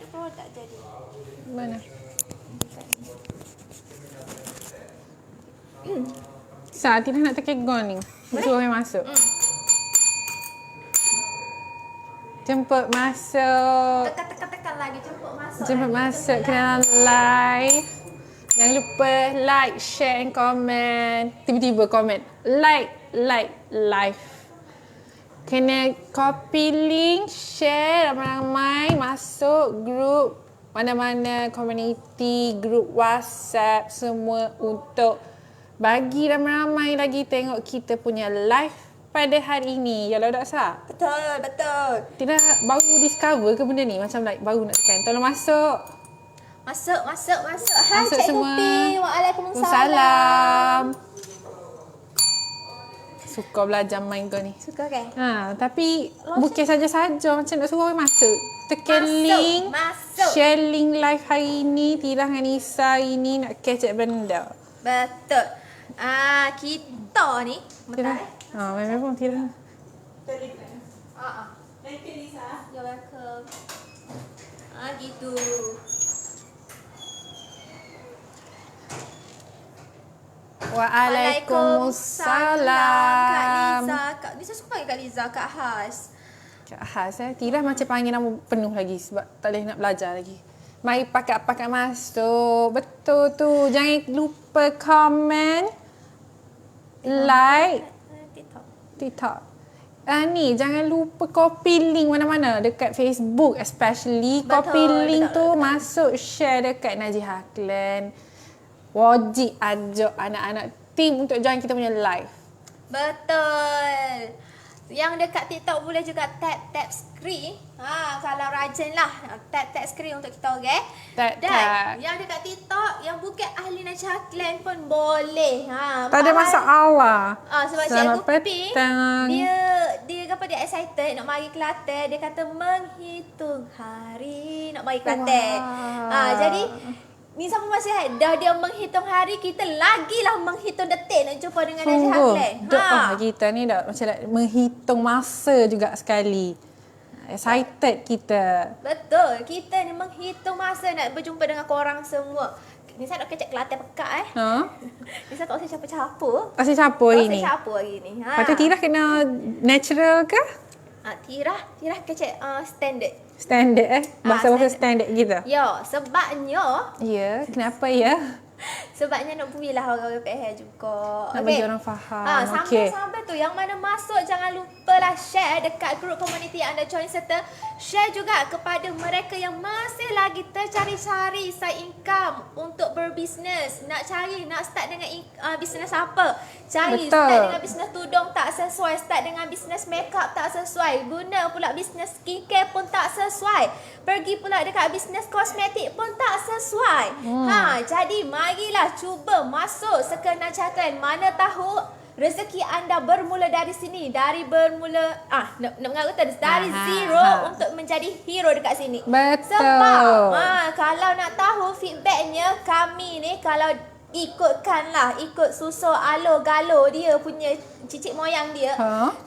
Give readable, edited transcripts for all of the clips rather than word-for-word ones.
ada produk jadi. Mana? Saat Tina nak tekan gong ni. Suruh orang masuk. Jemput masuk. Tekan lagi jemput masuk. Jemput masuk ke dalam live. Jangan lupa like, share and comment. Tiba-tiba comment. Like, live. Kena copy link, share ramai-ramai, masuk grup mana-mana community, grup WhatsApp, semua untuk bagi ramai-ramai lagi tengok kita punya live pada hari ini. Ya lah, tak sah? Betul. Tidak baru discover ke benda ni? Macam like baru nak tekan. Tolong masuk. Masuk. Hai Masuk Cik semua. Hupi. Waalaikumsalam. Waalaikumsalam. Suka belajar main kau ni. Suka kan? Tapi bukan saja-saja macam nak suruh orang masuk. Tekan link. Masuk. Share link live hari ni. Tira dengan Nisa hari ni nak kecek benda. Betul. Kita ni Tira. Memang pun Tira. Thank you Lisa. You're welcome. Gitu. Waalaikumsalam. Kak Liza suka panggil Kak Liza, Kak Has. Kak Has Tira macam panggil nama penuh lagi sebab tak boleh nak belajar lagi. Mari pakat-pakat masuk. Betul tu. Jangan lupa komen, like, TikTok. Ni jangan lupa copy link mana-mana dekat Facebook especially. Copy link tu masuk share dekat Najihah Clan. Wajib ajak anak-anak team untuk join kita punya live. Betul. Yang dekat TikTok boleh juga tap screen. Kalau rajin lah tap screen untuk kita, okay? Dan yang dekat TikTok yang bukan ahli Najihah Clan pun boleh. Tak ada masalah. Sebab Selamat Cikgu Pi petang. dia excited nak mari Kelantan. Dia kata menghitung hari nak mari Kelantan. Jadi Nisa pun masih dah dia menghitung hari, kita lagilah menghitung detik nak jumpa dengan Najihah Clan. Kita ni dah macam nak menghitung masa juga sekali. Excited kita. Betul. Kita ni menghitung masa nak berjumpa dengan korang semua. Nisa nak kecek Kelantan pekat Nisa tak usah campur-campur. Asyik campur hari ni. Tak usah campur hari ni. Lepas tu Tira kena natural ke? Tira kecek Standard bahasa-bahasa standard kita. Ya, sebabnya. Ya, kenapa ya? Sebabnya nak puilah orang-orang PH juga. Nak bagi orang faham. Sambil tu yang mana masuk jangan lupalah share dekat grup komuniti yang anda join serta share juga kepada mereka yang masih lagi tercari-cari side income untuk berbisnes. Nak start dengan bisnes apa? Start dengan bisnes tudung tak sesuai, start dengan bisnes makeup tak sesuai, guna pula bisnes skincare pun tak sesuai, pergi pula dekat bisnes kosmetik pun tak sesuai. Jadi marilah cuba masuk ke Najihah Clan. Mana tahu rezeki anda bermula dari sini, dari zero untuk menjadi hero dekat sini. Betul. Sebab kalau nak tahu feedbacknya kami ni, kalau ikut susu alo-galo dia punya cicit moyang dia,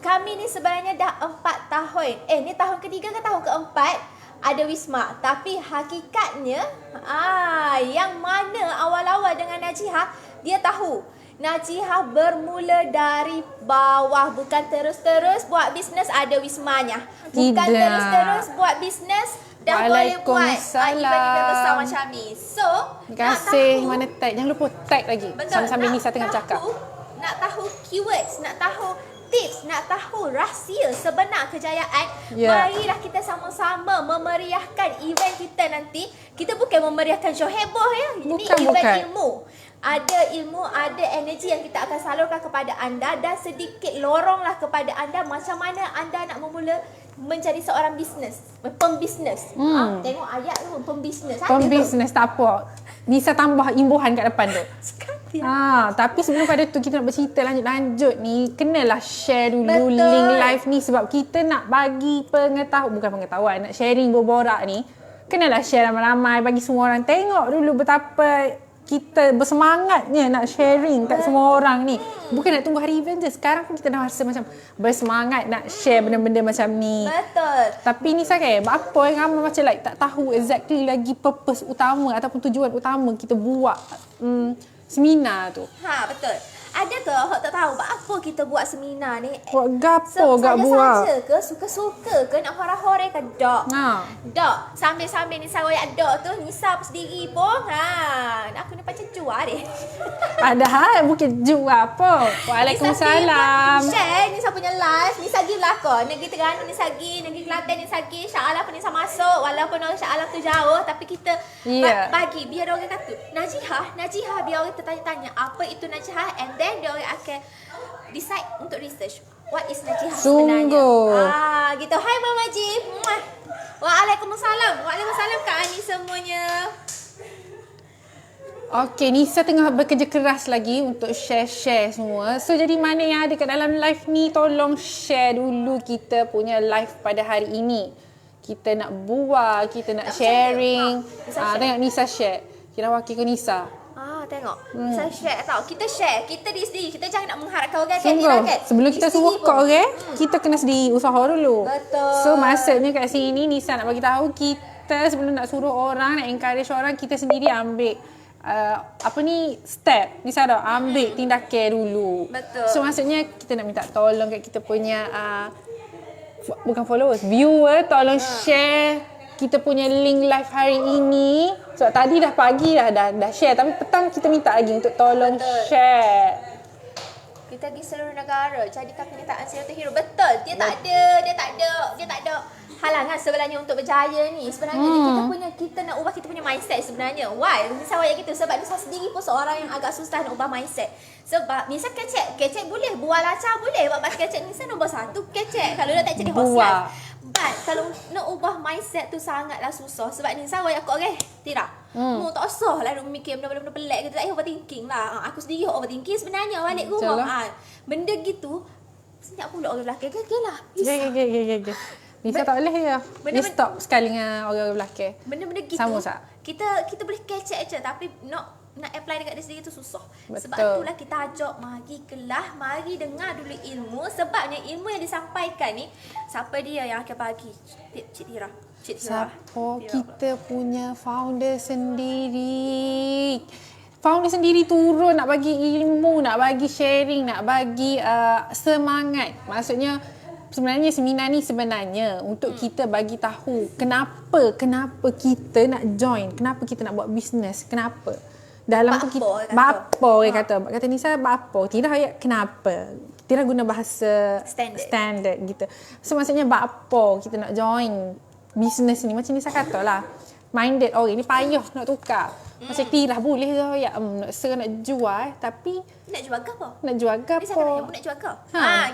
kami ni sebenarnya dah 4 tahun. Ni tahun ketiga ke tahun keempat ada Wisma. Tapi hakikatnya yang mana awal-awal dengan Najihah, dia tahu Najihah bermula dari bawah, bukan terus-terus buat bisnes ada Wismanya. Bukan terus-terus buat bisnes dah boleh buat event-event besar macam ni. So, terima kasih. Mana tag? Jangan lupa tag lagi. Sambil Nisa tengah cakap. Nak tahu keywords, nak tahu tips, nak tahu rahsia sebenar kejayaan, marilah kita sama-sama memeriahkan event kita nanti. Kita bukan memeriahkan show heboh ya. Ini event ilmu. Ada ilmu, ada energi yang kita akan salurkan kepada anda dan sedikit loronglah kepada anda macam mana anda nak memula menjadi seorang pembisnes. Tengok ayat tu, pembisnes. Pembisnes tak apa. Nisa tambah imbuhan kat depan tu. Tapi sebelum pada tu kita nak bercerita lanjut ni, kenalah share dulu link live ni sebab kita nak bagi nak sharing berborak ni. Kenalah share ramai-ramai bagi semua orang tengok dulu betapa kita bersemangatnya nak sharing kat semua orang ni. Bukan nak tunggu hari event je. Sekarang pun kita dah rasa macam bersemangat nak share benda-benda macam ni. Betul. Tapi ni saya apa yang ramai macam like tak tahu exactly lagi purpose utama ataupun tujuan utama kita buat seminar tu. Betul. Ada ke hok tak tahu apa kita buat seminar ni? Buat gapo gak buat? Saja ke suka-suka ke nak hore-hore ke dak? Dak. Sambil-sambil Nisa royak dak tu Nisa sendiri pun aku ni macam jual deh. Padahal bukan jual apa. Waalaikumsalam. Share Nisa punya live, Nisa pergi belakang. Negeri Terengganu Nisa pergi, Negeri Kelantan Nisa pergi, Shah Alam pun Nisa masuk. Walaupun orang Shah Alam tu jauh tapi kita bagi biar orang kata Najihah biar orang tertanya-tanya apa itu Najihah, and then dia orang akan decide untuk research what is Najihah sebenarnya. Sungguh. Gitu. Hai Mama Haji. Waalaikumsalam. Waalaikumsalam Kak Ani semuanya. Okey, Nisa tengah bekerja keras lagi untuk share semua. So jadi mana yang ada kat dalam live ni, tolong share dulu kita punya live pada hari ini. Kita nak buat, kita nak sharing. Tengok Nisa share. Kita wakil ke Nisa. Tengok. Nisa share tau. Kita share. Kita diri sendiri. Kita jangan nak mengharapkan orang Sungguh. Sebelum kita suruh kat orang, kita kena sendiri usaha dulu. Betul. So maksudnya kat sini Nisa nak bagi tahu kita sebelum nak suruh orang, nak encourage orang, kita sendiri ambil step. Nisa dah ambil tindakan dulu. Betul. So maksudnya kita nak minta tolong kat kita punya bukan followers, viewer, tolong share kita punya link live hari ini. Sebab tadi dah pagi dah share, tapi petang kita minta lagi untuk tolong share. Kita pergi seluruh negara, jadikan kenyataan Siratul Hero. Betul. Dia tak ada halangan sebenarnya untuk berjaya ni. Sebenarnya kita nak ubah kita punya mindset sebenarnya. Why? Nisa wayak gitu sebab Nisa sendiri pun seorang yang agak susah nak ubah mindset. Sebab Nisa kecek boleh, buah lacak boleh. Buat bas kecek Nisa nombor 1 kecek kalau dah tak jadi host live. But kalau nak ubah mindset tu sangatlah susah. Sebab Nisa wayak aku tidak. Tak usah lah nak mikir benda-benda pelik gitu. Tak payah overthinking lah. Aku sendiri overthinking sebenarnya balik rumah. Benda gitu senyap pula orang belakang. Lah. Nisa tak boleh ya. Dia stop sekali dengan orang belakang. Benda-benda gitu. Sama tak? Kita boleh kecek je tapi nak apply dekat diri sendiri tu susah. Betul. Sebab itulah kita ajak mari kelah, mari dengar dulu ilmu. Sebabnya ilmu yang disampaikan ni siapa dia yang akan bagi? Cik Tira. Kita punya founder sendiri. Founder sendiri turun nak bagi ilmu, nak bagi sharing, nak bagi semangat. Maksudnya sebenarnya seminar ni sebenarnya untuk kita bagi tahu kenapa kita nak join, kenapa kita nak buat bisnes, kenapa. Dalam tu kita bapa orang kata Nisa bapa, tidak ayat kenapa. Tidak guna bahasa standard gitu. So maksudnya bapa kita nak join bisnes ni macam Nisa katalah. Minded orang ni payah nak tukar. Macam Tirah boleh ke ya nak serah nak jual tapi nak jual ke apa? Nak jual ke apa? Nak jual ke?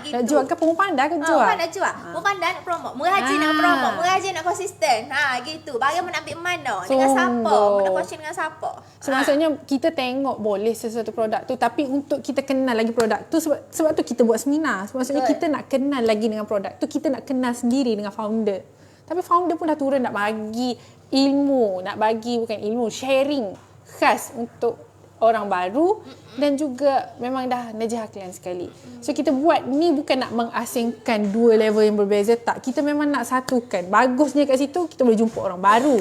Gitu. Nak jual ke apa? Pandai ke jual? Pandai jual. Pandai nak promote. Meraji nak promote. Meraji nak konsisten. Gitu. Bagi nak ambil mana? Dengan siapa? Nak coaching dengan siapa? So maksudnya kita tengok boleh sesuatu produk tu tapi untuk kita kenal lagi produk tu sebab tu kita buat seminar. Maksudnya kita nak kenal lagi dengan produk tu, kita nak kenal sendiri dengan founder. Tapi founder pun dah turun nak bagi ilmu, nak bagi bukan ilmu, sharing khas untuk orang baru dan juga memang dah Najihah kalian sekali. So kita buat ni bukan nak mengasingkan dua level yang berbeza, tak. Kita memang nak satukan. Bagusnya kat situ kita boleh jumpa orang baru.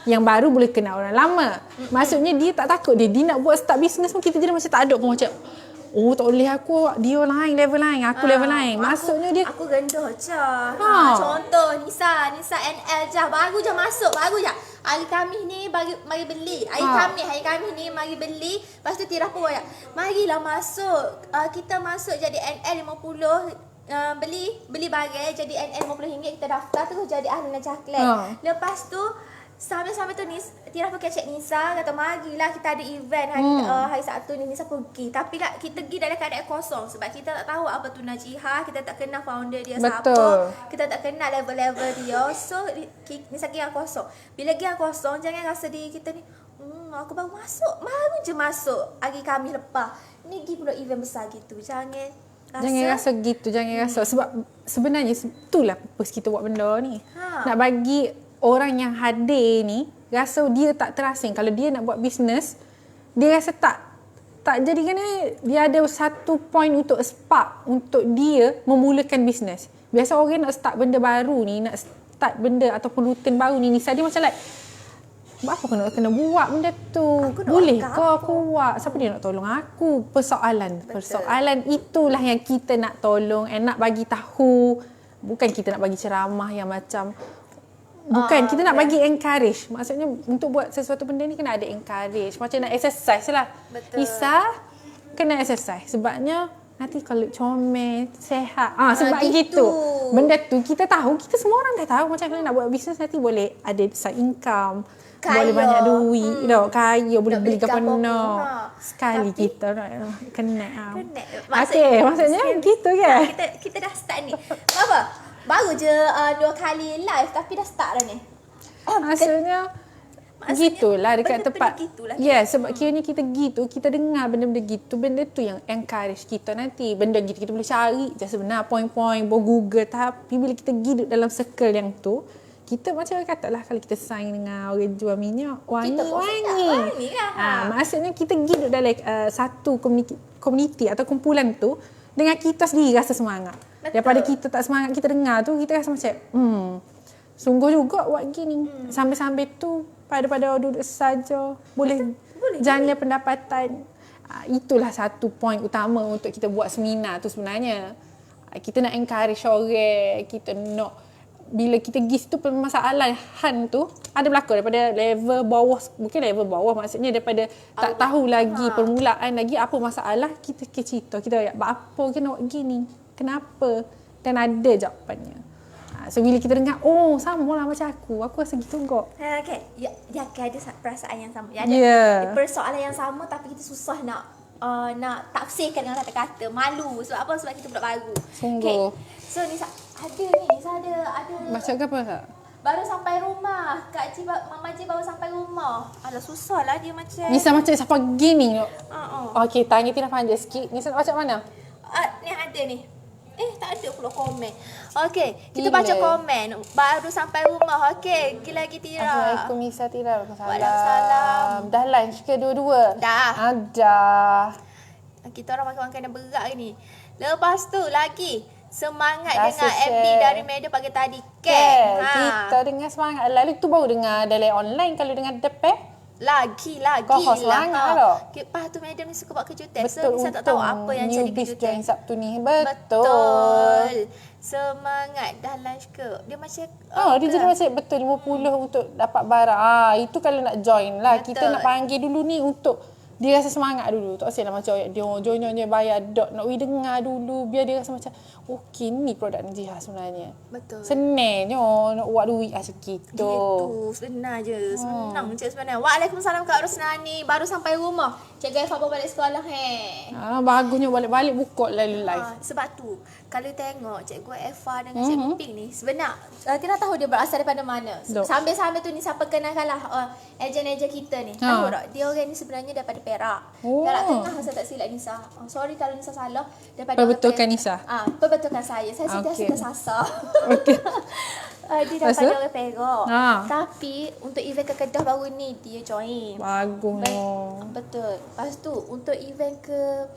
Yang baru boleh kenal orang lama. Maksudnya dia tak takut dia nak buat start business pun kita jadi macam tak ada pun macam tak boleh dia lain level lain, aku level lain. Maksudnya dia aku rendah je. Contoh Nisa NL je baru je masuk, baru je. Hari Khamis ni mari beli. Hari Khamis ni mari beli. Lepas tu Tirah pun marilah masuk. Kita masuk jadi NL 50. Beli barang jadi NL RM50 kita daftar terus jadi ahli Najihah Clan. Lepas tu sampai tu Tirah pakai cek Nisa kata marilah kita ada event hari Sabtu ni. Nisa pergi tapi kita pergi dalam keadaan kosong sebab kita tak tahu apa tu Najihah, kita tak kenal founder dia siapa, kita tak kenal level-level dia. So Nisa kira kosong. Bila kira kosong jangan rasa diri kita ni aku baru je masuk hari Khamis lepas ni pergi pula event besar gitu. Jangan rasa gitu, jangan rasa sebab sebenarnya itulah purpose kita buat benda ni. Nak bagi orang yang hadir ni rasa dia tak terasing. Kalau dia nak buat bisnes, dia rasa tak jadi kena dia ada satu point untuk spark untuk dia memulakan bisnes. Biasa orang nak start benda baru ni, nak start benda ataupun rutin baru ni, Nisa dia macam like, apa aku nak kena buat benda tu? Boleh ke aku buat? Siapa dia nak tolong aku? Persoalan itulah yang kita nak tolong nak bagi tahu. Bukan kita nak bagi ceramah yang macam kita nak bagi encourage. Maksudnya untuk buat sesuatu benda ni kena ada encourage. Macam nak exercise lah. Betul. Nisa kena exercise. Sebabnya nanti kalau comel, sehat. Sebab gitu. Benda tu kita tahu, kita semua orang dah tahu macam kalau nak buat bisnes nanti boleh ada side income. Boleh banyak duit, kaya, boleh beli kapal sekali tapi, kita kena. Maksudnya gitu kan? Kita dah start ni. Apa? Baru je 2 kali live tapi dah start dah ni. Maksudnya gitulah dekat tempat. Gitulah. Sebab kiranya kita gitu, kita dengar benda-benda gitu, benda tu yang encourage kita nanti. Benda gitu kita boleh cari je sebenar point-point, boleh Google, tapi bila kita hidup dalam circle yang tu, kita macam katalah kalau kita sign dengan orang jual minyak, wangi. Maksudnya kita hidup dalam satu komuniti atau kumpulan tu dengan kita sendiri rasa semangat. Betul. Daripada kita tak semangat, kita dengar tu, kita rasa macam sungguh juga buat gini. Sambil-sambil tu pada duduk saja boleh jana pendapatan. Itulah satu point utama untuk kita buat seminar tu sebenarnya. Kita nak encourage orang, kita nak bila kita pergi situ permasalahan tu ada berlaku daripada level bawah, bukan level bawah, maksudnya daripada tak tahu lagi permulaan lagi apa masalah, kita cerita, kita apa ke nak buat gini, kenapa, dan ada jawapannya. So bila kita dengar, sama lah macam aku rasa gitu kok. Okay, dia akan ada perasaan yang sama. Ada persoalan yang sama tapi kita susah nak tafsirkan dengan kata-kata, malu. Sebab apa? Sebab kita budak baru. Sungguh. Okay. So Nisa ada macam apa tak? Baru sampai rumah. Mama Ji baru sampai rumah. Alah susahlah dia macam Nisa macam siapa gini. Okey, tanya Tina panjang sikit. Nisa macam mana? Ni ada ni. Tak ada pula komen. Okey, kita baca komen. Baru sampai rumah. Okey, lagi Tira. Assalamualaikum Nisa, Tira. Waalaikumsalam. Dah lunch ke dua-dua? Dah. Dah. Kita orang makan makanan berat ni. Lepas tu lagi semangat Rasa dengan FB share. dari media pagi tadi. Kita dengar semangat. Lalu tu baru dengar dari online. Kalau dengar depan Lagi kau semangat tak? Lepas tu madam ni suka buat kejutan. Betul, So, Nisa tak tahu apa yang jadi kejutan. Join Sabtu ni. Betul. Semangat dah lunch ke? Dia macam dia jadi macam betul 50 untuk dapat barang. Itu kalau nak join lah. Betul. Kita nak panggil dulu ni untuk dia rasa semangat dulu. Tak usah lah macam dia join bayar dot. Nak dengar dulu biar dia rasa macam okey ni produk Najihah sebenarnya. Betul. Senangnya nak buat duit macam gitu. Gitu. Sebenar je. Senang je sebenarnya. Waalaikumsalam Kak Rosnani. Baru sampai rumah. Cikgu Eva bawa balik sekolah. Bagusnya balik-balik buka lalu live. Sebab tu kalau tengok Cikgu Eva dengan Cikgu Ping ni sebenar Tina tahu dia berasal daripada mana. Sambil-sambil tu Nisa perkenalkanlah ejen-ejen kita ni. Tahu tak? Dia orang ni sebenarnya daripada Perak. Perak Tengah saya tak silap Nisa. Sorry kalau Nisa salah. Perbetulkan Nisa. Perbetulkan saya. Saya sudah sasar. Okey. Dia daripada orang Perak. Tapi untuk event ke Kedah baru ni dia join. Bagus. Betul. Lepas tu untuk event ke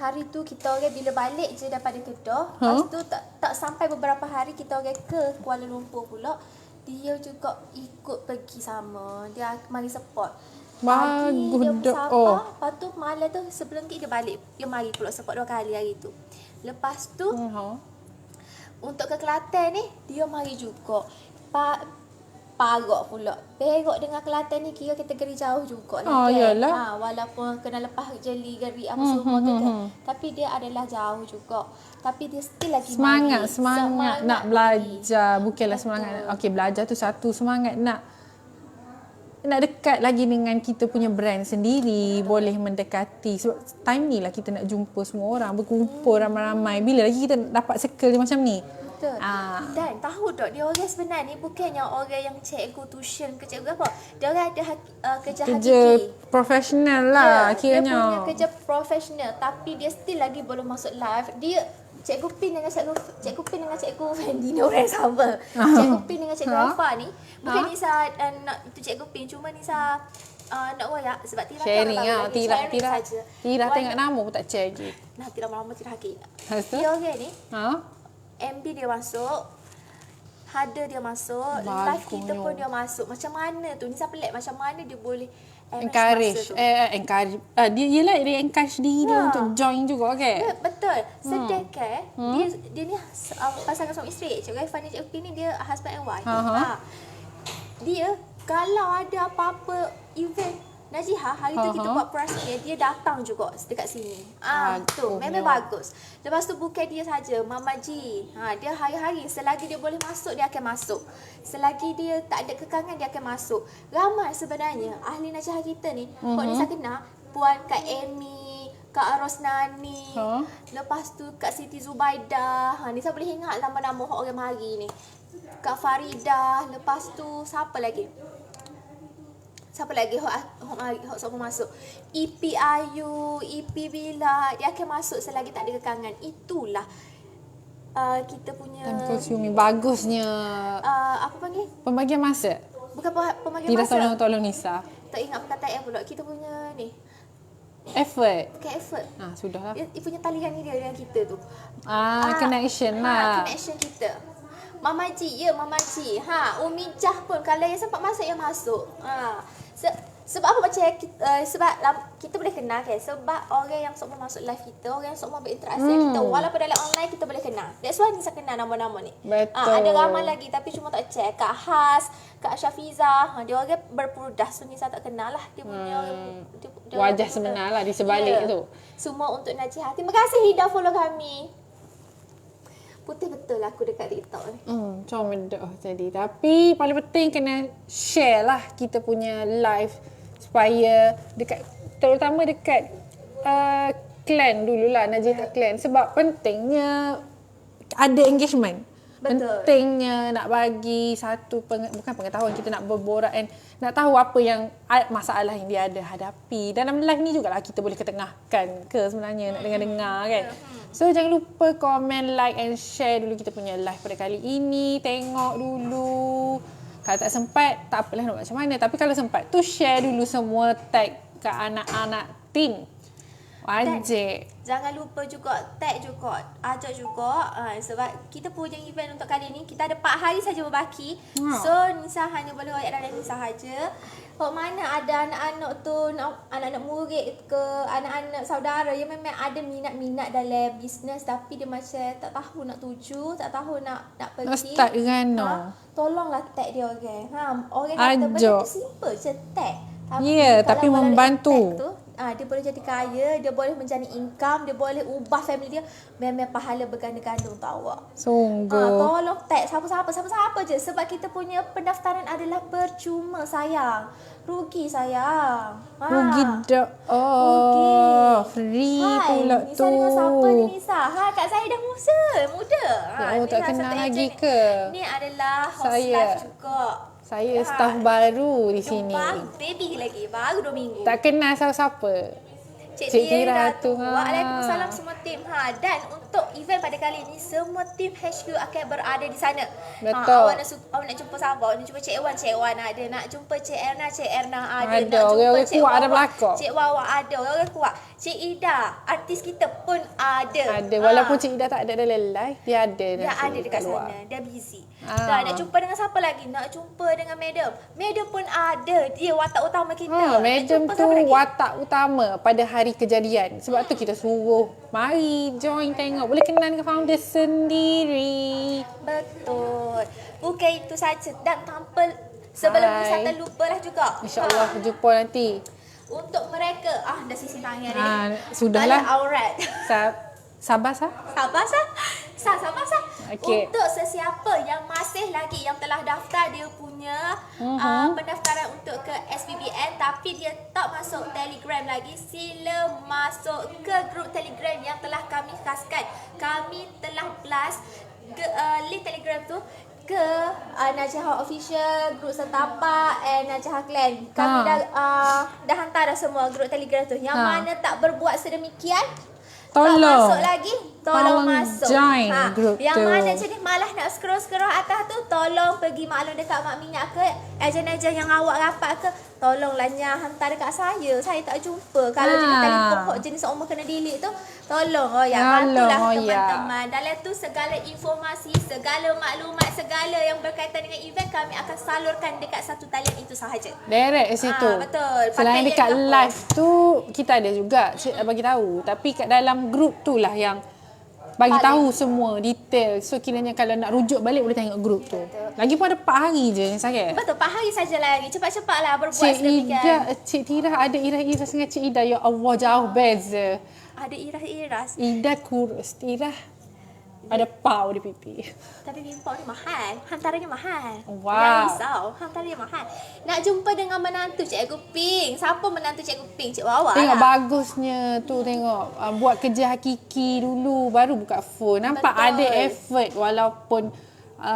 hari tu kita orang bila balik je daripada Kedah. Lepas tu tak sampai beberapa hari kita orang ke Kuala Lumpur pula. Dia juga ikut pergi sama. Dia mari support. Pagi dia bersama. Lepas tu malam tu sebelum dia balik. Dia mari pula support 2 kali hari tu. Lepas tu untuk ke Kelantan ni dia mari juga. Perak pula. Perak dengan Kelantan ni kira kategori jauh juga lah. Yalah. Walaupun kena lepas jeli geri apa semua tu kan. Tapi dia adalah jauh juga. Tapi dia still lagi semangat nak belajar. Bukanlah semangat. Okey, belajar tu satu, semangat nak dekat lagi dengan kita punya brand sendiri, boleh mendekati. Sebab time ni lah kita nak jumpa semua orang, berkumpul ramai-ramai. Bila lagi kita dapat circle macam ni. Betul. Dan tahu tak dia orang sebenarnya ni bukannya orang yang cikgu tuition ke cikgu apa. Dia orang ada kerja profesional lah kiranya. Dia punya kerja profesional tapi dia still lagi belum masuk live. Dia Cikgu Pin dengan Cikgu Fendi ni orang sama. Cikgu Pin dengan Cikgu Afa ni bukan Nisa nak itu Cikgu Pin, cuma Nisa nak royak sebab Tira Sharing baru lah. lagi. Sharing saja. Tira Wala- tengok nama pun tak check lagi. Nanti lama-lama Tira haki. Lepas tu? Dia orang ni Ha? MB dia masuk, Hada dia masuk, live kita Bagusnya. pun dia masuk. Macam mana tu? Nisa pelik macam mana dia boleh Encourage. masa tu. Encourage. Dia yelah dia encourage diri dia Ya. untuk join juga, okay? Betul. Sedangkan dia ni pasangan suami isteri. Cik Raifan dan Cik Uki ni dia husband and wife. Ha. Dia kalau ada apa-apa event Najihah, hari tu kita buat press-nya, dia datang juga dekat sini. Tu memang bagus. Lepas tu bukan dia saja, Mama G. Dia hari-hari selagi dia boleh masuk dia akan masuk. Selagi dia tak ada kekangan dia akan masuk. Ramai sebenarnya ahli Najihah kita ni, Kak Nisa kenal Puan Kak Amy, Kak Rosnani, lepas tu Kak Siti Zubaidah. Nisa boleh ingat nama-nama orang mari ni. Kak Faridah, lepas tu siapa lagi? Siapa lagi hok semua masuk? EP Ayu, EP Bila, dia akan masuk selagi tak ada kekangan. Itulah kita punya Time consuming. Bagusnya. apa panggil? Pembagian masa. Bukan pembagian Tira masa. tolong Nisa. Tak ingat perkataan pula. Kita punya ni, Effort. bukan effort. Sudahlah. Dia punya talian ni dia dengan kita tu. Connection lah. Connection kita. Mama Ji, ya Mama Ji. Umi Jah pun kalau yang sempat masuk, yang masuk. Sebab apa macam sebab kita boleh kenal kan, sebab orang yang semua masuk live kita, orang yang semua berinteraksi dengan kita, walaupun dalam online kita boleh kenal. That's why Nisa kenal nama-nama ni. Betul. Ada ramai lagi tapi cuma tak check. Kak Has, Kak Syafiza, dia orang berperudah, so Nisa tak kenal lah dia punya dia Wajah sebenar lah di sebalik tu. Semua untuk Najihah. Terima kasih Hida follow kami. Putih betul aku dekat TikTok ni. Comel dah tadi. Tapi paling penting kena share lah kita punya live supaya dekat, terutama dekat clan dululah, Najihah clan. Sebab pentingnya ada engagement. Betul. Pentingnya nak bagi satu bukan pengetahuan, kita nak berborak and nak tahu apa yang masalah yang dia ada hadapi. Dalam live ni jugalah kita boleh ketengahkan ke sebenarnya, nak dengar-dengar kan. So jangan lupa komen, like and share dulu kita punya live pada kali ini. Tengok dulu. Kalau tak sempat, tak apalah nak buat macam mana. Tapi kalau sempat tu share dulu semua, tag ke anak-anak team. Wajib. Jangan lupa juga tag juga, ajak juga sebab kita punya event untuk kali ni kita ada 4 hari saja berbaki. So Nisa hanya boleh royak dalam Nisa saja. Kok mana ada anak-anak tu, anak-anak murid ke, anak-anak saudara yang memang ada minat-minat dalam bisnes tapi dia macam tak tahu nak tuju, tak tahu nak pergi. Nak start dengan tolonglah tag dia orang. Orang kata benda tu simple je tag. Tapi kalau membantu. tag tu, dia boleh jadi kaya, dia boleh menjadi income, dia boleh ubah family dia. Memang pahala berganda-ganda untuk awak. Sungguh. Tolong tag siapa-siapa je sebab kita punya pendaftaran adalah percuma sayang. Rugi sayang. Rugi dah. Rugi. Free pula Nisa tu. dengan siapa ni Nisa? Kak saya dah muda. Tak kenal lagi agent ke? Ni adalah host Saya. live juga. Saya staff baru di sini. Baby lagi, baru 2 minggu. Tak kenal siapa-siapa. Cik Tira tu. Waalaikumsalam semua tim. Dan untuk event pada kali ini, semua tim HQ akan berada di sana. Betul. Awak nak jumpa siapa? Awak nak jumpa Cik Wan ada. Nak jumpa Cik Erna ada. Ada. Nak jumpa Orang-orang Cik kuat ada Wawa. belakang. Cik Wawa ada. Orang kuat. Cik Ida, artis kita pun ada. Ada. Walaupun Cik Ida tak ada dalam live, dia ada. Dia nanti ada dekat luar. sana. Dia busy. Ah. Nak jumpa dengan siapa lagi? Nak jumpa dengan madam. Madam pun ada. Dia watak utama kita. Madam Nak jumpa tu siapa lagi? watak utama pada hari kejadian. Sebab tu kita suruh, mari join tengok. Boleh kenal dengan founder sendiri. Betul. Bukan itu saja. Dan tanpa sebelum Hai. Nisa terlupalah juga. InsyaAllah jumpa nanti. Untuk mereka, dah sisi tangan ni. Sudahlah. Ada aurat. Sabar sah. Sabar. Okey. Untuk sesiapa yang masih lagi yang telah daftar dia punya pendaftaran untuk ke SPBN tapi dia tak masuk Telegram lagi, sila masuk ke grup Telegram yang telah kami khaskan. Kami telah blast link Telegram tu ke Najihah Official, grup Setapak and Najihah Clan. Kami dah hantar dah semua grup Telegram tu. Yang mana tak berbuat sedemikian, Tolong. Tak masuk lagi, tolong masuk. join group yang tu. mana jenis malas nak scroll atas tu, tolong pergi maklum dekat Mak Minyak ke, ejen-ejen yang awak rapat ke, tolonglah hantar dekat saya. Saya tak jumpa. Kalau jenis telefon hot jenis seumur kena delete tu, tolong bantulah teman-teman. Dalam tu segala informasi, segala maklumat, segala yang berkaitan dengan event kami akan salurkan dekat satu talian itu sahaja. Direct situ. Betul. Selain Pakai dekat yang live tu kita ada juga bagi tahu, tapi kat dalam grup tu lah yang bagi tahu semua detail. So kiranya kalau nak rujuk balik boleh tengok grup tu. Lagipun ada 4 hari je yang sakit. Betul, 4 hari saja lagi. Cepat-cepatlah berbuat Cik sedemikian. Ida, Cik Tira ada iras-iras dengan Cik Ida. Ya Allah, jauh beza. Ada iras-iras. Ida kurus, Tira ada pau di pipi. Tapi pimpau ni mahal. Hantarannya mahal. Wow. Jangan risau. Hantarannya mahal. Nak jumpa dengan menantu Cikgu Ping. Siapa menantu Cikgu Ping? Cik Wawa Tengok lah. bagusnya tu, tengok buat kerja hakiki dulu baru buka phone. Nampak Betul. ada effort walaupun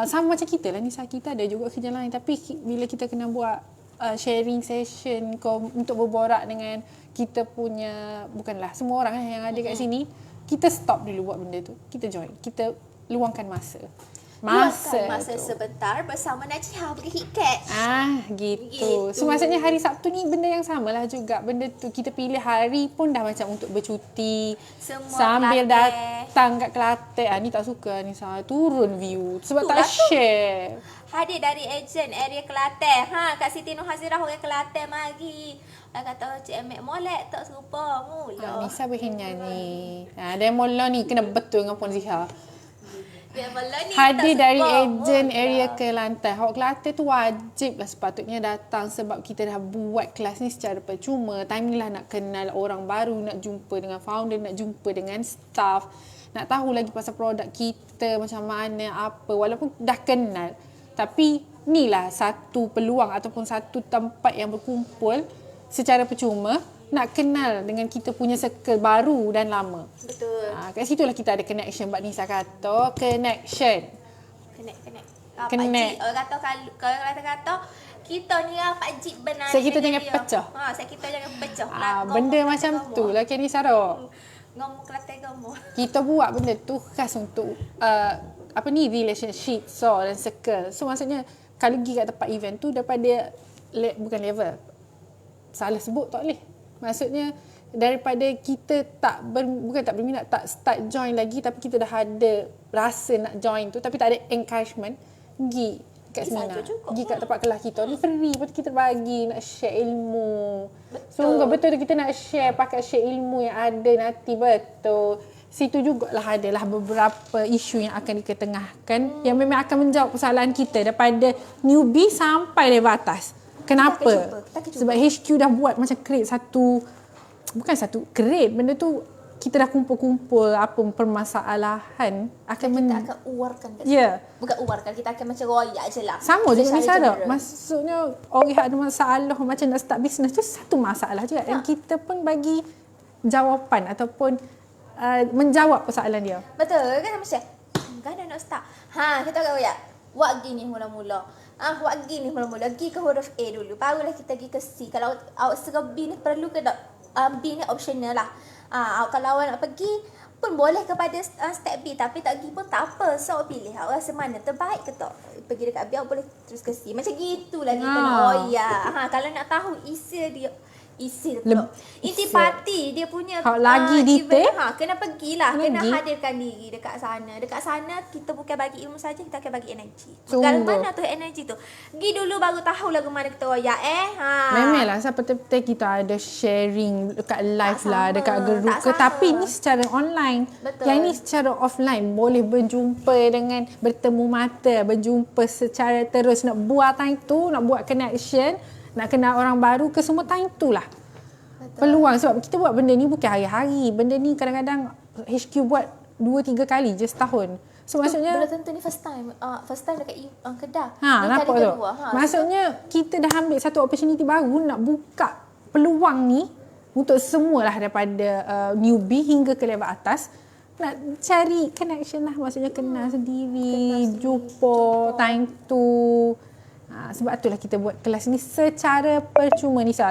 sama macam kita lah, Nisa, kita ada juga kerja lain, tapi bila kita kena buat sharing session untuk berborak dengan kita punya, bukanlah semua orang yang ada kat sini, kita stop dulu buat benda tu. Kita join. Kita luangkan masa. Luangkan masa sebentar bersama Najihah pergi KitKat. Gitu. So maksudnya hari Sabtu ni benda yang samalah juga. Benda tu kita pilih hari pun dah macam untuk bercuti. Semua sambil Kelantan. datang kat Kelantan. Ni tak suka ni, turun view sebab tak Itulah tu. share. Hadir dari ejen area Kelantan. Kak Siti Nurhazirah orang Kelantan mari. Dah kata Cik Emek molek tak serupa mula. Nisa boleh nyanyi. Demo law ni kena betul dengan Puan Ziha. Dia malah ni Hadir tak dari serupa ejen mula. area Kelantan. Hak Kelantan tu wajib lah sepatutnya datang sebab kita dah buat kelas ni secara percuma. Time ni lah nak kenal orang baru, nak jumpa dengan founder, nak jumpa dengan staff, nak tahu lagi pasal produk kita macam mana, apa. Walaupun dah kenal, tapi ni lah satu peluang ataupun satu tempat yang berkumpul secara percuma nak kenal dengan kita punya circle baru dan lama. Betul. Kat situlah kita ada connection. Mbak Nisa kata connection. Connect. Connect. Orang kata kalau kata kita ni Pak Jip benar. Saya kita jangan pecah. Saya kita jangan pecah. Benda macam tu lah Kenny Sarah. Ngomong Kelantan kamu. Kita buat benda tu khas untuk relationship dan circle. So maksudnya kalau pergi kat tempat event tu daripada bukan level. Salah sebut tak boleh. Maksudnya daripada kita bukan tak berminat, tak start join lagi, tapi kita dah ada rasa nak join tu tapi tak ada encouragement, pergi kat seminar, pergi kat tempat kelas kita ni free, lepas tu kita bagi nak share ilmu. Betul kita nak share, pakai share ilmu yang ada nanti. Betul. Situ jugalah adalah beberapa isu yang akan diketengahkan yang memang akan menjawab persoalan kita daripada newbie sampai level atas. Kenapa? Kita cuba. Sebab HQ dah buat macam create bukan satu create, benda tu kita dah kumpul-kumpul apa permasalahan kita akan uarkan kat bukan uarkan, kita akan macam royak je lah. Sama juga ni Sarah. general. Maksudnya orang yang ada masalah macam nak start bisnes tu satu masalah juga dan kita pun bagi jawapan ataupun menjawab persoalan dia. Betul kan macam kan nak start. Kita akan royak. Buat gini mula-mula. Buat gini mula-mula. Pergi ke huruf A dulu. Barulah kita pergi ke C. Kalau awak suka B ni perlu ke B ni optional lah. Kalau awak nak pergi pun boleh kepada step B, tapi tak pergi pun tak apa. So awak pilih awak rasa mana terbaik ke tak. Pergi dekat B awak boleh terus ke C. Macam gitulah kita nak kalau nak tahu isi intipati dia punya lagi detail kena pergilah, kena hadirkan diri dekat sana kita bukan bagi ilmu saja, kita akan bagi energi. Dari mana tu energi tu, pergi dulu baru tahu lagu mana kita royak memanglah seperti kita ada sharing dekat live lah, dekat group ke, tapi ni secara online. Betul. Yang ni secara offline, boleh berjumpa dengan bertemu mata, berjumpa secara terus, nak buat time tu, nak buat connection, nak kenal orang baru ke semua time tu lah. Peluang sebab kita buat benda ni bukan hari-hari. Benda ni kadang-kadang HQ buat 2-3 kali je setahun. So maksudnya belum tentu ni first time dekat Kedah. nampak tu. Maksudnya kita dah ambil satu opportunity baru nak buka peluang ni untuk semualah daripada newbie hingga ke level atas. Nak cari connection lah, maksudnya kenal sendiri, jumpa time tu. Sebab itulah kita buat kelas ni secara percuma. Nisa,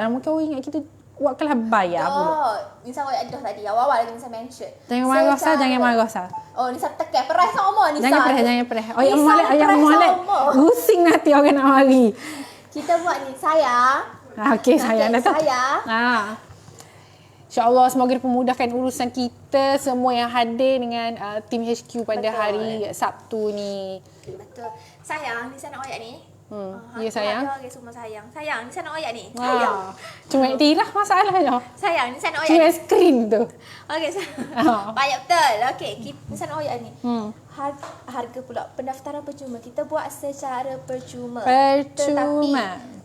mungkin orang ingat kita Wak kelah bayar pula. Oh, Nisa awak dah tadi. Awal-awal lagi Nisa mention. Jangan marah sah, jangan marah sah. Oh, Nisa tekan. Perai sama Nisa. Jangan perah. Oh, yang Nisa molek, yang perai molek. sama. Pusing nanti orang nak mari. Kita buat ni, sayang. Okey, sayang dah tu. Sayang. InsyaAllah semoga dipermudahkan urusan kita semua yang hadir dengan tim HQ pada Betul. hari Sabtu ni. Betul. Sayang, Nisa nak oyak ni. Ya sayang. Ada semua sayang. Sayang, Nisa nak oyak ni. Sayang. Cuma tirah masalahnya. Sayang, Nisa nak oyak Cuma ni. skrin tu. Okey, banyak betul. Okey, Nisa nak oyak ni. Harga pula pendaftaran percuma. Kita buat secara percuma.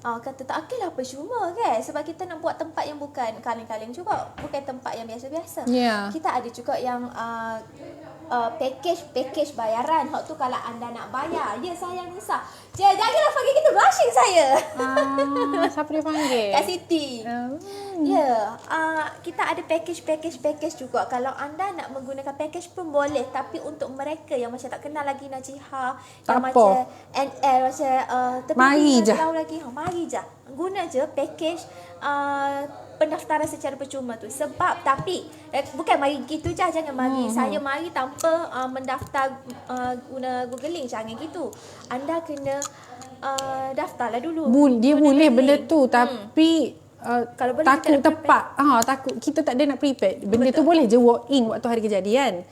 Kata tak okeylah percuma kan. Sebab kita nak buat tempat yang bukan kaleng-kaleng juga. Bukan tempat yang biasa-biasa. Yeah. Kita ada juga yang package bayaran. Hak tu kalau anda nak bayar. Ya sayang Nisa. Janganlah panggil kita blushing saya. Siapa dia panggil? Kak Siti. Ya, kita ada package juga. Kalau anda nak menggunakan package pun boleh. Tapi untuk mereka yang macam tak kenal lagi Najihah, yang macam NL, macam mari je. Mari je. Guna je package pendaftaran secara percuma tu. Sebab tapi bukan mari gitu je, jangan mari saya mari tanpa mendaftar guna Google Link, jangan gitu. Anda kena daftarlah dulu. Dia boleh benda tu tapi kalau boleh takut tepat. Takut kita tak ada nak prepare. Benda tu boleh je walk in waktu hari kejadian.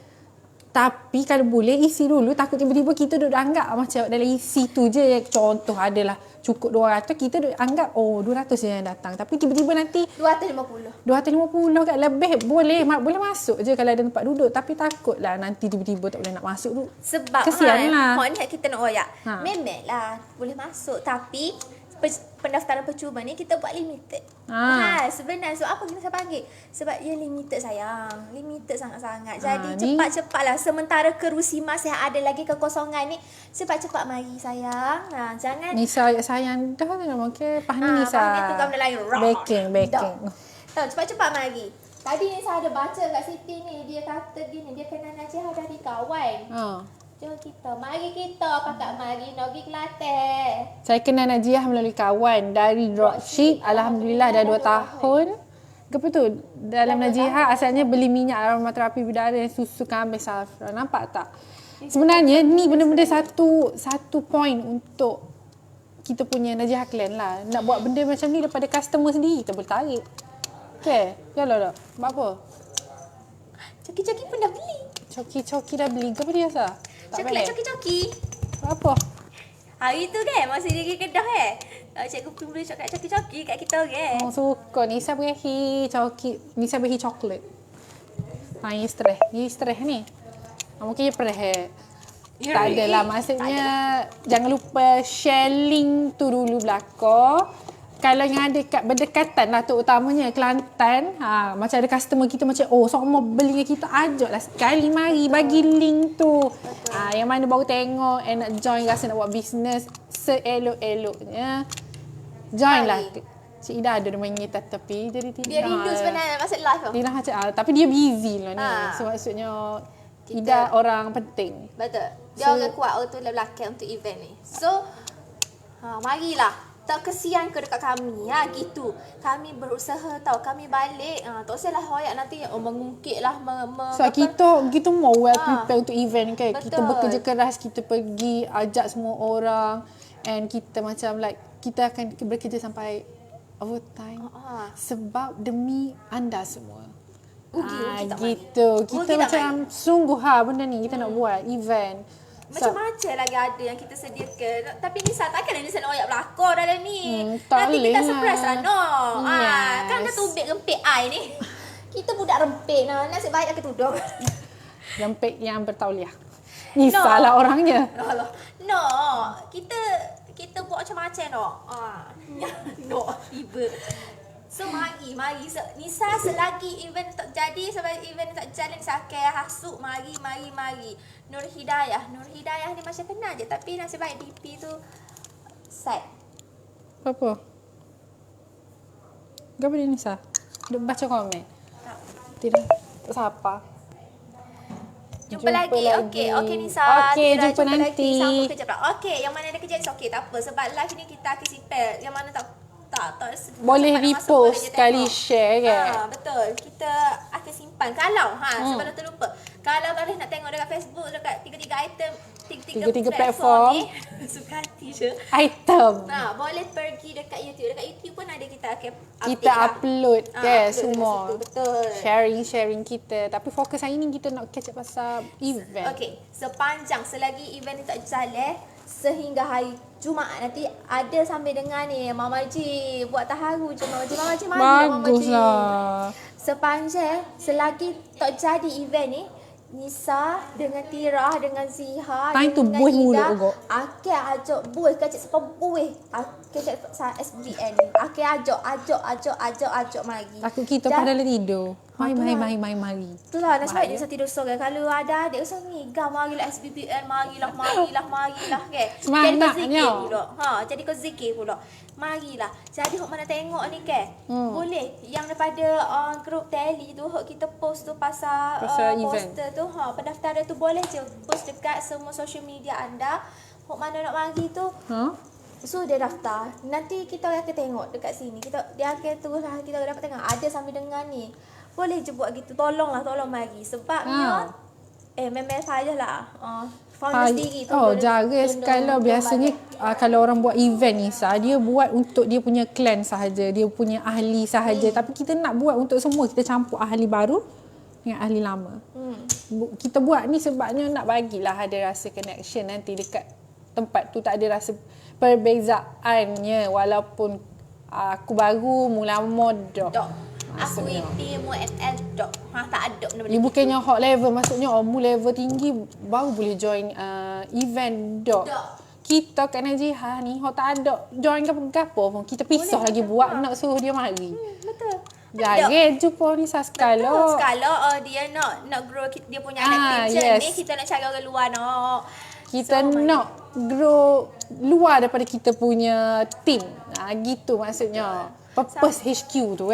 Tapi kalau boleh isi dulu, takut tiba-tiba kita duduk anggap macam dalam isi tu je. Contoh adalah cukup 200, kita duduk anggap 200 je yang datang. Tapi tiba-tiba nanti 250 kat lebih boleh masuk je kalau ada tempat duduk. Tapi takutlah nanti tiba-tiba tak boleh nak masuk tu. Sebab kesian lah. Mak ni kita nak oyak. Memanglah boleh masuk tapi pendaftaran percuma ni kita buat limited. Sebenarnya so apa kita panggil? Sebab ia limited sayang. Limited sangat-sangat. Jadi cepat-cepatlah sementara kerusi masih ada lagi kekosongan ni, cepat-cepat mari sayang. Jangan Nisa sayang dah okey. Pah ni Nisa. Pah ni tu kamu lain. Baking. Tahu cepat-cepat mari. Tadi Nisa ada baca kat Siti ni, dia kata gini, dia kenal Najihah dari kawan. Jom mari kita pakat mari Nogi Kelantan. Saya kenal Najihah melalui kawan dari dropship. Alhamdulillah dah 2 tahun. Apa tu? Dalam Najihah asalnya beli minyak aromaterapi bidara dan susu kambing safra. Nampak tak? Sebenarnya ni benda-benda satu point untuk kita punya Najihah Clan lah. Nak buat benda macam ni daripada customer sendiri kita boleh tarik. Okay? Yalah tak? Buat apa? Coki-coki pun dah beli. Coki-coki dah beli. Apa dia sah? Coklat coki-coki. Apa? Hari tu kan masa dia pergi kedah cikgu pun beli coklat coki-coki kat kita kan. Suka. Nisa beri coki. Nisa beri coklat. Ini stres ni. Mungkin dia perih. Tak adalah. Maksudnya jangan lupa share link tu dulu belakang. Kalau yang ada kat berdekatan lah terutamanya Kelantan, macam ada customer kita macam semua beli dengan kita, ajaklah sekali mari bagi link tu. Yang mana baru tengok nak join, rasa nak buat bisnes seelok-eloknya, join lah. Cik Ida ada rumah ngitat tepi jadi tidak. Dia rindu sebenarnya masa live tu. Dia macam tapi dia busy lah ni. So maksudnya Ida orang penting. Betul. Dia orang kuat untuk belakang untuk event ni. So marilah. Tak kesian ke dekat kami gitu. Kami berusaha tahu kami balik tak usahlah hoyak nanti mengungkit lah so kita mau prepare untuk event kan. Betul. Kita bekerja keras, kita pergi ajak semua orang and kita macam like kita akan bekerja sampai overtime sebab demi anda semua. Gitu. Kita macam sungguh benda ni kita nak buat event. Macam-macam lagi ada yang kita sediakan. Tapi Nisa takkanlah Nisa nak oyak belakang dalam ni. Tak nanti boleh kita lah. surprise lah. No. Yes. Kan dah tubik rempik I ni. Kita budak rempik lah. Nasib baik aku tudung. Rempik yang bertauliah. Nisa lah orangnya. No. Kita buat macam-macam no. No. Tiba. So mari. Nisa selagi event tak jadi, sebab event tak jalan sakai hasuk, mari. Nur Hidayah ni macam kenal je tapi nasib baik DP tu set. Apa? Apa dia Nisa? Dia baca komen? Tak. Tidak. Tak siapa. Jumpa lagi. Okey Nisa. Jumpa nanti. Sama kejap lah. Okey, yang mana ada kerja okey tak apa sebab live ni kita akan simpan. Yang mana tak tak Boleh sampai nak masuk, repost boleh je sekali tengok. share kan? Betul. Kita akan simpan. Kalau sebelum terlupa. Kalau kalian nak tengok dekat Facebook, dekat tiga-tiga item, tiga platform ni, suka hati je. Item. Boleh pergi dekat YouTube. Dekat YouTube pun ada kita akan Kita upload upload semua. dekat situ. Betul. Sharing kita. Tapi fokus hari ni kita nak catch up pasal event. Okey, selagi event ni tak jalan sehingga hari Jumaat nanti ada sambil dengar ni Mama Ji buat taharu je Mama Ji mari Mama Ji. Baguslah. Selagi tak jadi event ni Nisa dengan Tira dengan Ziha Time tu dengan buih mulut Ida juga. Akil ajak buih kacik sepah buih. Akil cakap SBN ni. Akil ajak mari. Takut kita Dan- padahal tidur. Mari. Itulah nasib baik dia tidur sore. Kalau ada adik usah ni, marilah SBBN, marilah ke. Semangatnya. Jadi kau zikir pula. Marilah. Jadi hok mana tengok ni ke? Boleh yang daripada grup tele tu hok kita post tu pasal poster tu, pendaftaran tu boleh je post dekat semua social media anda. Hok mana nak mari tu. So dia daftar. Nanti kita akan tengok dekat sini. Dia akan terus kita dapat tengok ada sambil dengar ni. Boleh je buat gitu. Tolong mari. Sebabnya memang sajalah. Founder sendiri tu. Kalau biasanya kalau orang buat event ni dia buat untuk dia punya clan sahaja, dia punya ahli sahaja. Tapi kita nak buat untuk semua, kita campur ahli baru dengan ahli lama. Kita buat ni sebabnya nak bagilah ada rasa connection nanti dekat tempat tu, tak ada rasa perbezaannya walaupun aku baru, mu lama dak. Aku IP mu ML dok. Tak ada benda Dia bukannya hot level, maksudnya mu level tinggi baru boleh join event dok. Kita kat Najihah ni hot tak ada join gapo pun. Kita pisah lagi buat nak suruh dia mari. Betul. Jangan jumpa ni saskala. Kalau dia nak grow dia punya anak teacher ni, kita nak cari orang luar nak. Kita nak grow luar daripada kita punya team. Gitu maksudnya. Purpose HQ tu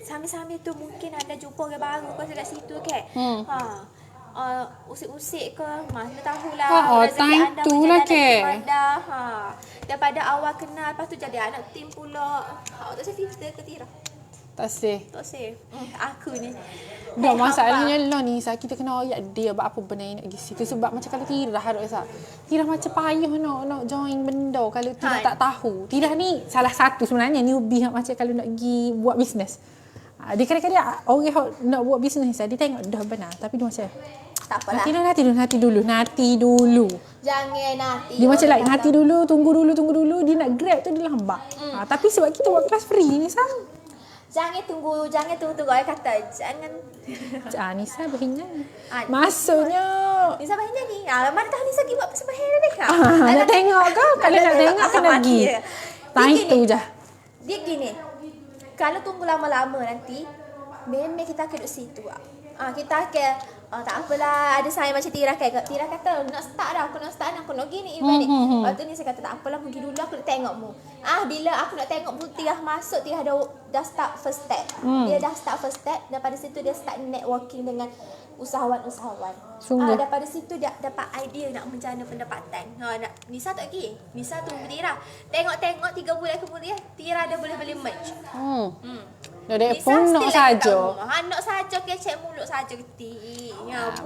Sambil-sambil tu mungkin anda jumpa orang baru kau dekat situ ke. Usik-usik ke, mana tahulah time anda tu menjadi lah anak ke. tim anda. Daripada awal kenal, lepas tu jadi anak tim pula. Tak saya filter ke Tira? Tak sih. Aku ni. Dah masalahnya lah ni kita kena ayat dia buat apa benda yang nak pergi situ. Sebab macam kalau Tirah Tirah macam payah nak join benda kalau Tirah tak tahu. Tirah ni salah satu sebenarnya newbie macam kalau nak pergi buat bisnes. Dia kadang-kadang orang nak buat bisnes dia tengok dah benar tapi dia macam tak apalah. Nanti dulu. Jangan nanti. Dia macam like nanti dulu, tunggu dulu. Dia nak grab tu dia lambat. Tapi sebab kita buat kelas free ni Jangan tunggu orang kata jangan. Nisa berhinyan. Maksudnya Nisa berhinyan ni. Mana tahu Nisa pergi buat sembahyang ni kan? Nak tengok kau? Kalau nak tengok kena pergi. Time tu je. Dia gini. Kalau tunggu lama-lama nanti, memang kita akan duduk situ. Kita akan tak apalah, ada saya macam Tira kata nak start dah, aku nak gini event ni. Lepas tu ni saya kata tak apalah, pergi dulu aku nak tengok mu. Bila aku nak tengok mu Tira masuk, Tira dah start first step. Dia dah start first step, daripada situ dia start networking dengan usahawan-usahawan. Daripada situ dia dapat idea nak menjana pendapatan. Nisa tak pergi. Nisa tunggu Tira. Tengok 3 bulan kemudian Tira dah boleh beli merch. Dia pun nak saja. Nak saja kecek mulut saja geti.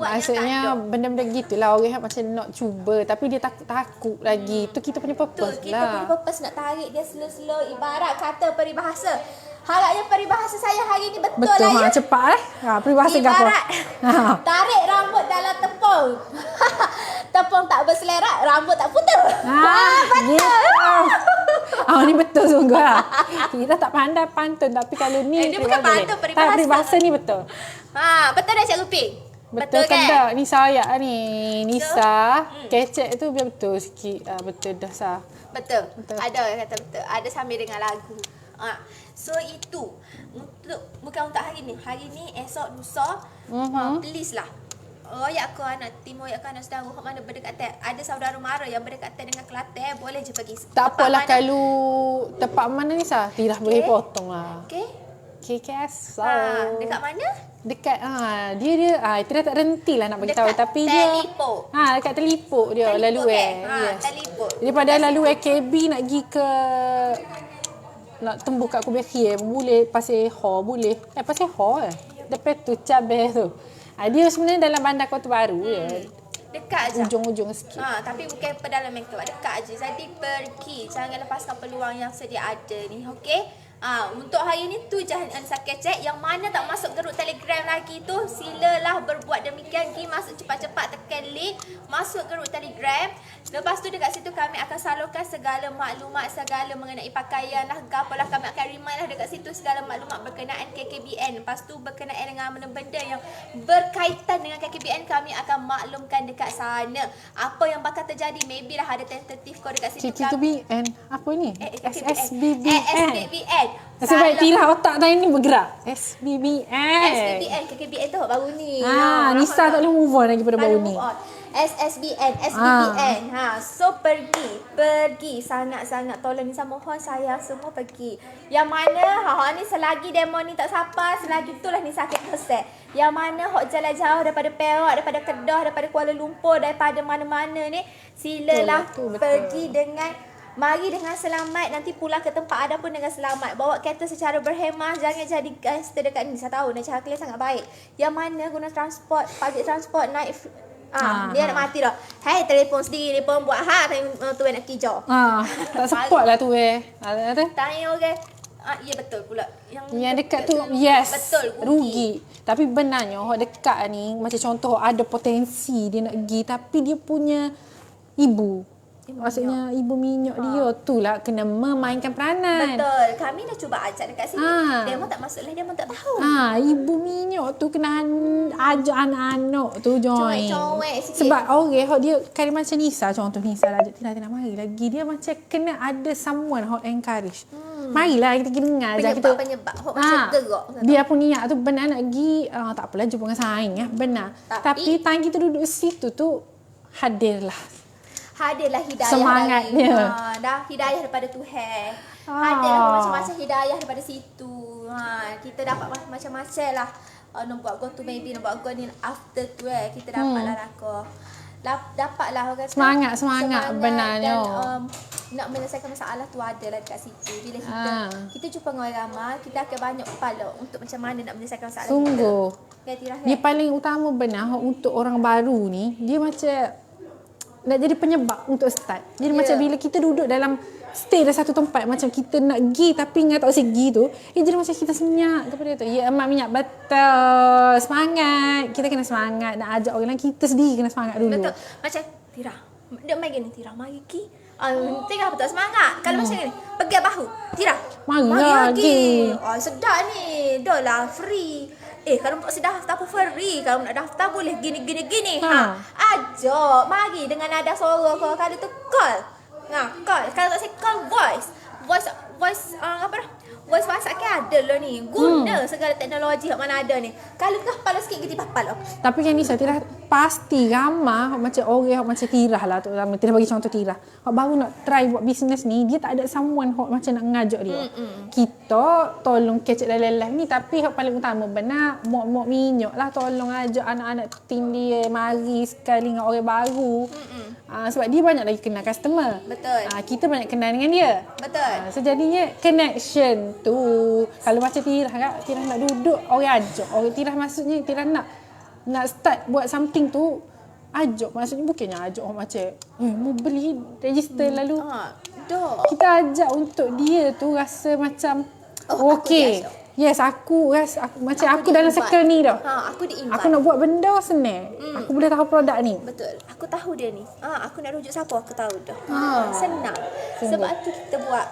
Maksudnya benda-benda gitulah orang macam nak cuba tapi dia takut lagi. Tu kita punya purpose kita punya purpose nak tarik dia slow-slow, ibarat kata peribahasa. Harapnya peribahasa saya hari ni betul lah ya. Cepat peribahasa gapo. Tarik rambut dalam tepung. Tepung tak berselerak, rambut tak putus. Betul. Ni betul sungguh lah. Kita tak pandai pantun tapi kalau ni dia bukan pantun, peribahasa. Peribahasa ni betul. Betul dah Cikgu Ping? Betul kan? Tak? Nisa ayat ni. Nisa, kecek tu biar betul sikit. Betul dah sah. Betul. Ada orang kata betul. Ada sambil dengan lagu. So itu bukan untuk hari ni. Hari ni esok lusa. Please lah. Royak ke anak tim, royak ke anak saudara mana berdekatan. Ada saudara mara yang berdekatan dengan Kelantan, boleh je pergi. Tak apalah kalau tempat mana ni sah. Tidak boleh potong lah. KKS. Dekat mana? Dekat dia tidak tak renti lah nak bagi tahu tapi dia dekat Telipuk dia lalu Telipuk. daripada lalu KB nak pergi ke nak tembus kat Kubekhi boleh pasir Ho boleh. Pasir Ho Depan tu cabai tu. Dia sebenarnya dalam bandar Kota Baru je. Dekat je. Ujung-ujung sikit. Tapi bukan pedalaman tu. Dekat je. Jadi pergi. Jangan lepaskan peluang yang sedia ada ni. Okey? Untuk hari ni tu je Anissa kecek. Yang mana tak masuk grup Telegram lagi tu, silalah berbuat demikian. Pergi masuk cepat-cepat, tekan link, masuk grup Telegram. Lepas tu dekat situ kami akan salurkan segala maklumat, segala mengenai pakaian lah, gapalah, kami akan remind lah dekat situ segala maklumat berkenaan KKBN. Lepas tu berkenaan dengan benda-benda yang berkaitan dengan KKBN, kami akan maklumkan dekat sana. Apa yang bakal terjadi, maybe lah ada tentatif kau dekat situ. KKBN apa ni? SSBBN. SSBBN. Sebab tilah otak tadi ni bergerak. SBBN. KKBN tu baru ni. Nisa tak boleh move on lagi pada baru ni. SSBN. So pergi sangat-sangat tolong Nisa, mohon saya semua pergi. Yang mana ni selagi demo ni tak sampai, selagi itulah Nisa sakit peset. Yang mana hok jalan jauh daripada Perak, daripada Kedah, daripada Kuala Lumpur, daripada mana-mana ni, silalah pergi dengan mari dengan selamat, nanti pulang ke tempat anda pun dengan selamat. Bawa kereta secara berhemah, jangan jadi gangster dekat ni. Saya tahu Nisa kalian sangat baik. Yang mana guna transport, public transport, naik dia nak mati dah. Hai, telefon sendiri ni pun buat tu nak kijau. Tak support lah tu Tanya orang. Ya betul pula. Yang dekat tu yes. Betul, rugi. Tapi benarnya orang dekat ni macam contoh ada potensi dia nak pergi tapi dia punya ibu maksudnya ibu minyak dia tu lah kena memainkan peranan. Betul. Kami dah cuba ajak dekat sini. Dia pun tak masuk lah, dia pun tak tahu. Ibu minyak tu kena ajak anak-anak tu join. Cuek-cuek sikit. Sebab orang dia kali macam Nisa, contoh Nisa lah ajak Tina mari lagi. Dia macam kena ada someone hot encourage. Marilah kita dengar je kita. Penyebab hot macam gerak. Dia pun niat tu benar nak pergi, tak apalah jumpa dengan saing benar. Tapi time kita duduk situ tu hadirlah hidayah semangatnya. Dah hidayah daripada Tuhan. Hadirlah macam-macam hidayah daripada situ. Kita dapat macam-macam lah. Nak buat go tu maybe, nak buat go ni after tu kita dapatlah raka. Dapatlah orang semangat benarnya. Dan nak menyelesaikan masalah tu adalah dekat situ. Bila kita jumpa dengan orang ramai, kita akan banyak kepala untuk macam mana nak menyelesaikan masalah Sungguh. kita. Dia paling utama benar untuk orang baru ni, dia macam nak jadi penyebab untuk start. Jadi macam bila kita duduk dalam stay dalam satu tempat macam kita nak pergi tapi ingat tak usah pergi tu, jadi macam kita seminyak kepada tu. Ya emak minyak betul. Semangat. Kita kena semangat nak ajak orang lain, kita sendiri kena semangat dulu. Betul. Macam Tira. Dia main gini, Tira mari pergi. Tira betul semangat. Kalau macam ni, pegang bahu. Tira. Mari lagi. Sedap ni. Dah lah free. Kalau nak sedar daftar apa free. Kalau nak daftar boleh gini. Ajak. Mari dengan nada suara kau. Kalau tu call. Call. Kalau tak say call voice. Voice apa dah? Voice WhatsApp kan ada lah ni. Guna segala teknologi yang mana ada ni. Kalau tak pala sikit kita papal. Tapi kan ni saya Tira pasti ramah macam orang macam Tira lah tu. Tira bagi contoh Tira. Hak baru nak try buat bisnes ni, dia tak ada someone hak macam nak ngajak dia. Kita tolong kecek dalam live ni, tapi hak paling utama benar mok minyak lah, tolong ajak anak-anak tim dia mari sekali dengan orang baru. Sebab dia banyak lagi kenal customer. Betul. Kita banyak kenal dengan dia. Betul. So jadinya connection tu. Kalau macam Tira nak duduk orang ajak. Tira maksudnya Tira nak start buat something tu, ajak. Maksudnya bukannya ajak orang macam mau beli register lalu. Kita ajak untuk dia tu rasa macam okey. Yes, aku macam aku dalam circle ni dah. Aku di-invite. Aku nak buat benda senang. Aku boleh tahu produk ni. Betul. Aku tahu dia ni. Aku nak rujuk siapa aku tahu dah. Senang. Sebab tu kita buat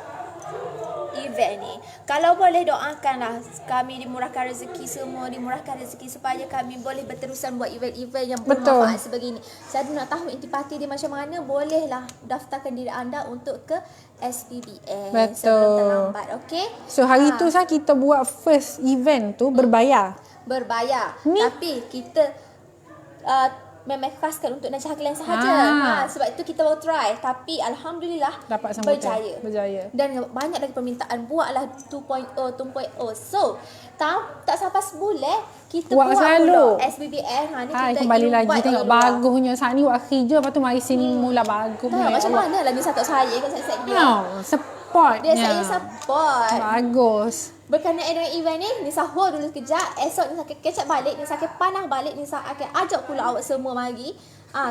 event ni. Kalau boleh doakanlah kami dimurahkan rezeki, semua dimurahkan rezeki supaya kami boleh berterusan buat event-event yang bermanfaat sebegini. Jadi nak tahu intipati dia macam mana, bolehlah daftarkan diri anda untuk ke SPBN sebelum terlambat. Okey? So hari tu kita buat first event tu berbayar. Tapi kita memang khaskan untuk Najah kalian sahaja. Sebab itu kita baru try. Tapi Alhamdulillah dapat sambutan. Berjaya. Dan banyak lagi permintaan. Buatlah 2.0. So tak sampai sebulan kita buat selalu SBBN. Ni kita kembali lagi tengok bagusnya saat ni buat kerja, lepas tu mari sini mula bagus. Macam mana lah ni satu saya kan saya supportnya. Dia saya support. Bagus. Berkenaan dengan event ni, Nisa hold dulu sekejap. Esok Nisa akan kecap balik, Nisa akan panah balik, Nisa akan ajak pula awak semua mari.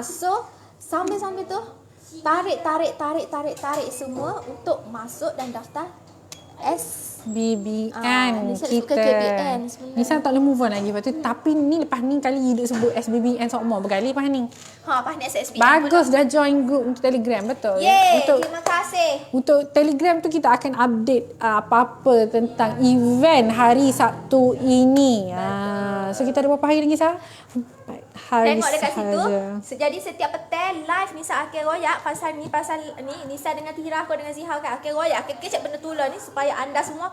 So, sambil-sambil tu, tarik semua untuk masuk dan daftar SBBN Nisa kita. suka KBN sebenarnya. Nisa tak boleh move on lagi. Lepas tu, tapi ni lepas ni kali duk sebut SBBN semua berkali lepas ni. Pas ni SSB. Bagus dah join group untuk Telegram, betul. Yeay, terima kasih. Untuk Telegram tu kita akan update apa-apa tentang event hari Sabtu ini. So kita ada berapa hari lagi, Sah? 4 hari Tengok dekat situ. sahaja. Jadi setiap petang live Nisa akan royak pasal ni Nisa dengan Tira aku dengan Ziha akan royak akan kecek benda tular ni supaya anda semua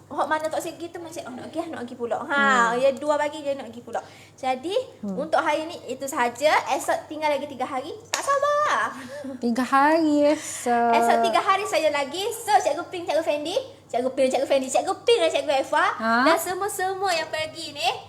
hok mana tak sikit kita macam nak pergi pula. Ya 2 pagi je nak pergi pula. Jadi untuk hari ni itu sahaja. Esok tinggal lagi 3 hari. Tak sabar. 3 hari esok. Esok 3 hari saja lagi. So Cikgu Ping, Cikgu Fendi, Cikgu Ping dan Cikgu Eva dan semua yang pergi ni.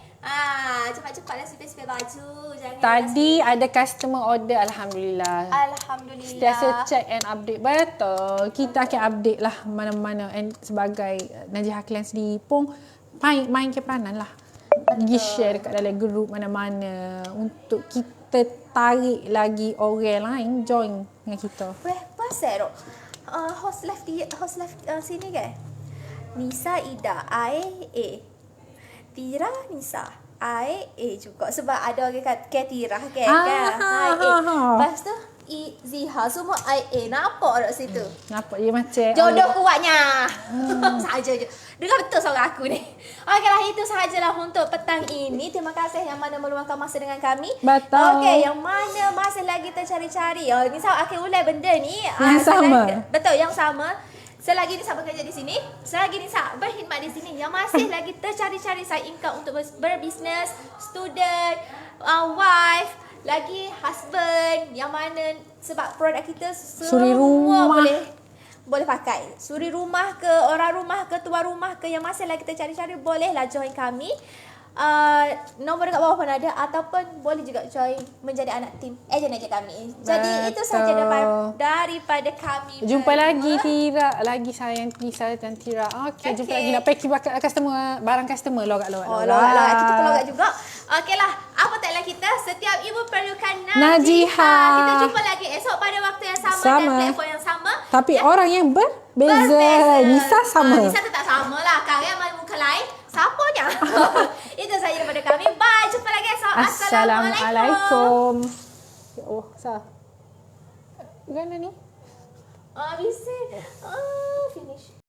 Cepat-cepatlah sipir-sipir baju. Jangan Tadi ada customer order, Alhamdulillah. Alhamdulillah. Sentiasa check and update. Betul. Kita akan update lah mana-mana. And sebagai Najihah Clans di pun main ke peranan lah. Pergi share dekat dalam group mana-mana. Untuk kita tarik lagi orang lain join dengan kita. Pasal host live sini kan? Nisa Ida I.A. Tira Nisa I.A. juga. Sebab ada orang kata Tira kan? I.A. Lepas tu Ziha semua I.A. Nampak tak situ? Nampak dia macam Jodoh kuatnya. Saja je. Dengar betul suara aku ni. Okeylah, itu sahajalah untuk petang ini. Terima kasih yang mana meluangkan masa dengan kami. Betul. Okey, yang mana masih lagi tercari-cari. Nisa akan ulai benda ni. Yang sama. Betul, yang sama. Selagi Nisa bekerja di sini, selagi Nisa berkhidmat di sini, yang masih lagi tercari-cari side income untuk berbisnes, student, wife, lagi husband, yang mana sebab produk kita Suri semua rumah. boleh pakai. Suri rumah ke, orang rumah ke, tuan rumah ke, yang masih lagi tercari-cari, bolehlah join kami. Nombor dekat bawah pun ada, ataupun boleh juga join menjadi anak tim ejen-ejen kami. Jadi itu sahaja daripada kami. Jumpa lagi Tira, lagi sayang Nisa dan Tira. Okey, jumpa lagi. Nak packing customer, barang customer logat. Logat. Kita pun logat juga. Okeylah, apa taklah kita, setiap ibu perlukan Najihah. Kita jumpa lagi esok pada waktu yang sama. Dan platform yang sama. Tapi orang yang berbeza. Nisa sama. Nisa tetap sama lah. Karya malu muka lain. Siapanya? Itu saja daripada kami. Bye. Jumpa lagi esok. Assalamualaikum. Ya Allah, Sah. Gimana ni? Bisa. Finish.